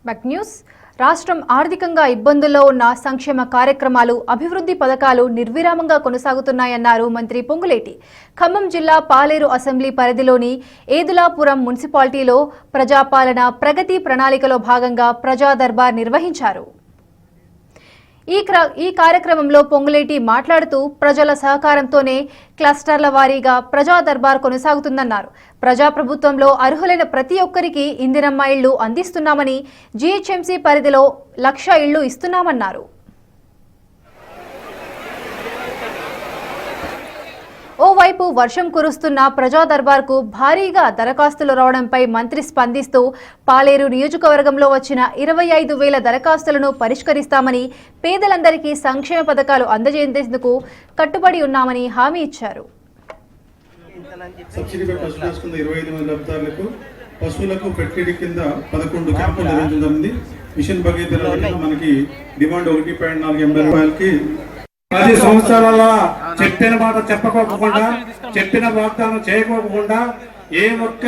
Back news రాష్ట్రం ఆర్థికంగా ఇబ్బందుల్లో ఉన్న సంక్షేమ కార్యక్రమాలు అభివృద్ధి పథకాలు నిర్విరామంగా కొనసాగుతున్నాయన్నారు మంత్రి పొంగులేటి. ఖమ్మం జిల్లా పాలేరు అసెంబ్లీ పరిధిలోని ఏదులాపురం మున్సిపాలిటీలో ప్రజాపాలన ప్రగతి ప్రణాళికలో భాగంగా ప్రజా దర్బార్ నిర్వహించారు. ఈ కార్యక్రమంలో పొంగులేటి మాట్లాడుతూ ప్రజల సహకారంతోనే క్లస్టర్ల వారీగా ప్రజా దర్బార్ కొనసాగుతుందన్నారు. ప్రజాప్రభుత్వంలో అర్హులైన ప్రతి ఒక్కరికి ఇందిరమ్మ ఇళ్లు అందిస్తున్నామని, జీహెచ్ఎంసీ పరిధిలో 1,00,000 ఇళ్లు ఇస్తున్నామన్నారు. ఓవైపు వర్షం కురుస్తున్న ప్రజా దర్బార్కు భారీగా దరఖాస్తులు రావడంపై మంత్రి స్పందిస్తూ పాలేరు నియోజకవర్గంలో వచ్చిన 25,000 దరఖాస్తులను పరిష్కరిస్తామని, పేదలందరికీ సంక్షేమ పథకాలు అందజేసేందుకు కట్టుబడి ఉన్నామని హామీ ఇచ్చారు. పశువులకు పెట్టుబడి కింద 11 క్యాంపులు నిర్వహించడం. మిషన్ భగీరథలో మనకి డిమాండ్ 1.4 రూపాయలకి 10 సంవత్సరాల చెప్పిన మాట చెప్పకోకుండా, చెప్పిన వాగ్దానం చేయకోకుండా ఏ ఒక్క